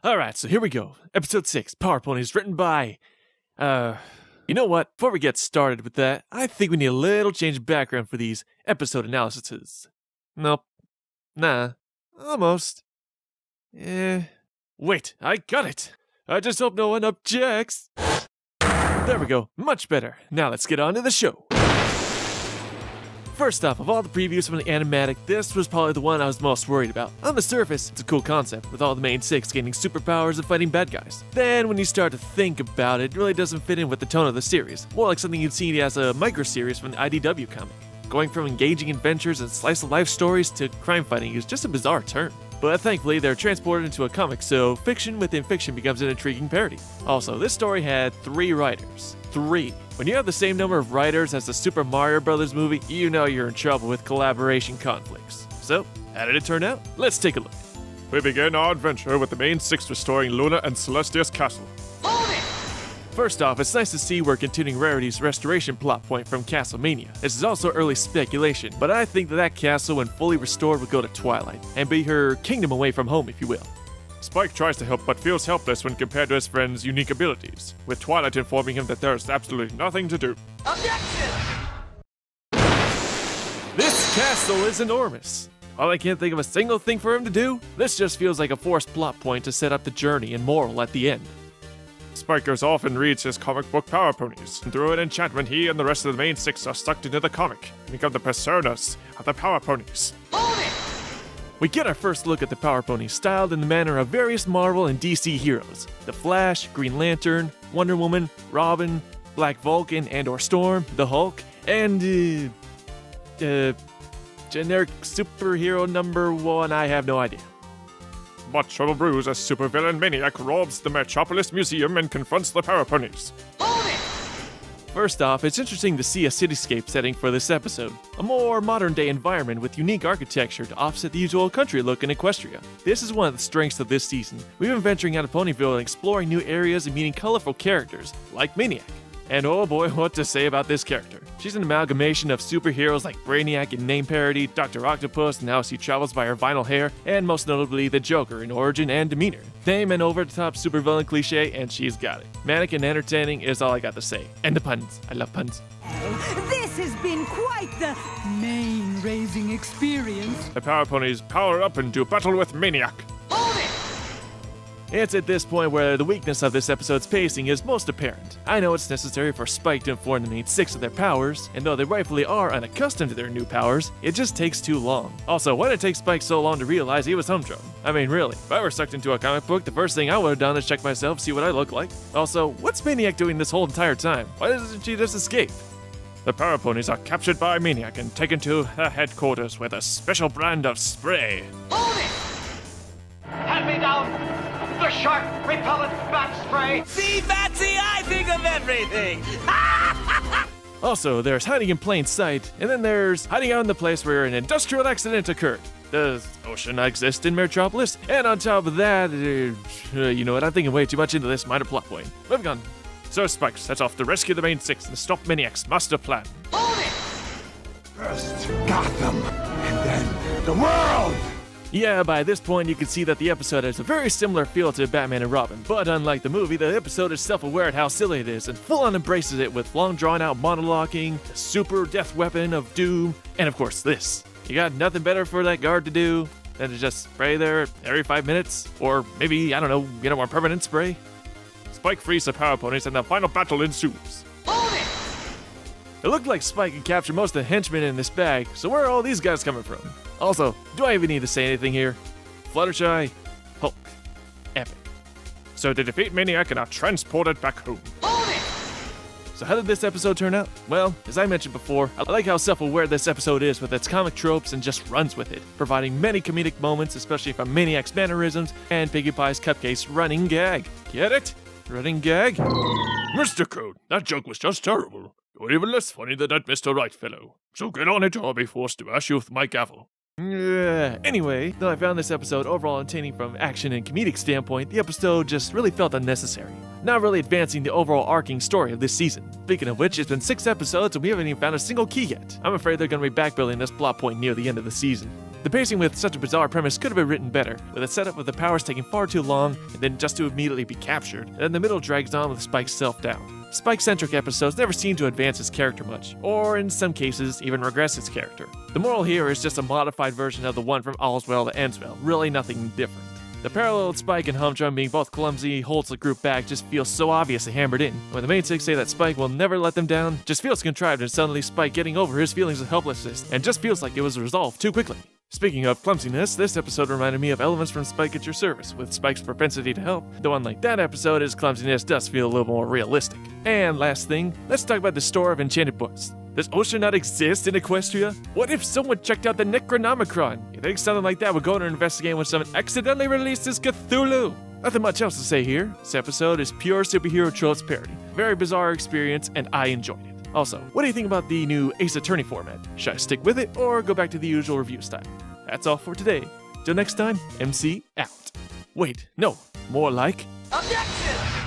Alright, so here we go. Episode 6, Power Ponies, written by... You know what? Before we get started with that, I think we need a little change of background for these episode analyses. Nope. Nah. Almost. Wait, I got it! I just hope no one objects. There we go. Much better. Now let's get on to the show. First off, of all the previews from the animatic, this was probably the one I was most worried about. On the surface, it's a cool concept, with all the main six gaining superpowers and fighting bad guys. Then, when you start to think about it, it really doesn't fit in with the tone of the series. More like something you'd see as a micro-series from the IDW comic. Going from engaging adventures and slice-of-life stories to crime fighting is just a bizarre turn. But thankfully, they're transported into a comic, so fiction within fiction becomes an intriguing parody. Also, this story had 3 writers. 3. When you have the same number of writers as the Super Mario Bros. Movie, you know you're in trouble with collaboration conflicts. So, how did it turn out? Let's take a look. We begin our adventure with the main six restoring Luna and Celestia's castle. First off, it's nice to see we're continuing Rarity's restoration plot point from Castlemania. This is also early speculation, but I think that castle, when fully restored, will go to Twilight, and be her kingdom away from home, if you will. Spike tries to help but feels helpless when compared to his friend's unique abilities, with Twilight informing him that there is absolutely nothing to do. Objection! This castle is enormous. While I can't think of a single thing for him to do, this just feels like a forced plot point to set up the journey and moral at the end. Spike goes off and reads his comic book Power Ponies, and through an enchantment he and the rest of the main six are sucked into the comic, and become the personas of the Power Ponies. We get our first look at the Power Ponies styled in the manner of various Marvel and DC heroes. The Flash, Green Lantern, Wonder Woman, Robin, Black Vulcan and/or Storm, the Hulk, and generic superhero number 1, I have no idea. But trouble brews as supervillain Maniac robs the Metropolis Museum and confronts the Power Ponies. First off, it's interesting to see a cityscape setting for this episode. A more modern-day environment with unique architecture to offset the usual country look in Equestria. This is one of the strengths of this season. We've been venturing out of Ponyville and exploring new areas and meeting colorful characters, like Maniac. And oh boy, what to say about this character. She's an amalgamation of superheroes like Brainiac in name parody, Dr. Octopus and how she travels by her vinyl hair, and most notably the Joker in origin and demeanor. Name an over-the-top supervillain cliche, and she's got it. Manic and entertaining is all I got to say. And the puns. I love puns. This has been quite the mane-raising experience. The Power Ponies power up and do battle with Maniac. It's at this point where the weakness of this episode's pacing is most apparent. I know it's necessary for Spike to inform the main six of their powers, and though they rightfully are unaccustomed to their new powers, it just takes too long. Also, why did it take Spike so long to realize he was humdrum? I mean, really, if I were sucked into a comic book, the first thing I would have done is check myself, see what I look like. Also, what's Maniac doing this whole entire time? Why doesn't she just escape? The Power Ponies are captured by Maniac and taken to her headquarters with a special brand of spray. Hand me down the shark repellent bat spray. See, Batsy, I think of everything. Also, there's hiding in plain sight, and then there's hiding out in the place where an industrial accident occurred. Does ocean exist in Metropolis? And on top of that, you know what, I'm thinking way too much into this minor plot point. Moving on. So Spike sets off to rescue the main six and stop Maniac's master plan. First Gotham, and then the world! Yeah, by this point you can see that the episode has a very similar feel to Batman and Robin, but unlike the movie, the episode is self-aware at how silly it is and full-on embraces it with long drawn-out monologuing, the super death weapon of doom, and of course this. You got nothing better for that guard to do than to just spray there every 5 minutes, or maybe, I don't know, get a more permanent spray? Spike frees the Power Ponies and the final battle ensues. It looked like Spike could capture most of the henchmen in this bag, so where are all these guys coming from? Also, do I even need to say anything here? Fluttershy, Hulk, epic. So they defeat Maniac and are transported back home. So how did this episode turn out? Well, as I mentioned before, I like how self-aware this episode is with its comic tropes and just runs with it, providing many comedic moments, especially from Maniac's mannerisms and Piggy Pie's Cupcake's running gag. Get it? Running gag? Mr. Code, that joke was just terrible. You're even less funny than that Mr. Right fellow. So get on it or I'll be forced to ash you with my gavel. Anyway, though I found this episode overall entertaining from action and comedic standpoint, the episode just really felt unnecessary, not really advancing the overall arcing story of this season. Speaking of which, it's been 6 episodes and we haven't even found a single key yet. I'm afraid they're going to be backbuilding this plot point near the end of the season. The pacing with such a bizarre premise could have been written better, with a setup with the powers taking far too long, and then just to immediately be captured, and then the middle drags on with Spike's self-doubt. Spike-centric episodes never seem to advance his character much, or in some cases, even regress his character. The moral here is just a modified version of the one from All's Well That Ends Well, really nothing different. The parallel with Spike and Humdrum being both clumsy holds the group back just feels so obviously hammered in. When the main six say that Spike will never let them down, just feels contrived, and suddenly Spike getting over his feelings of helplessness, and just feels like it was resolved too quickly. Speaking of clumsiness, this episode reminded me of elements from Spike at Your Service, with Spike's propensity to help, though unlike that episode, his clumsiness does feel a little more realistic. And last thing, let's talk about the store of enchanted books. Does Ocean not exist in Equestria? What if someone checked out the Necronomicon? You think something like that would go to investigate when someone accidentally releases Cthulhu? Nothing much else to say here. This episode is pure superhero tropes parody. Very bizarre experience, and I enjoyed it. Also, what do you think about the new Ace Attorney format? Should I stick with it, or go back to the usual review style? That's all for today. Till next time, MC out. Wait, no, more like... Objection!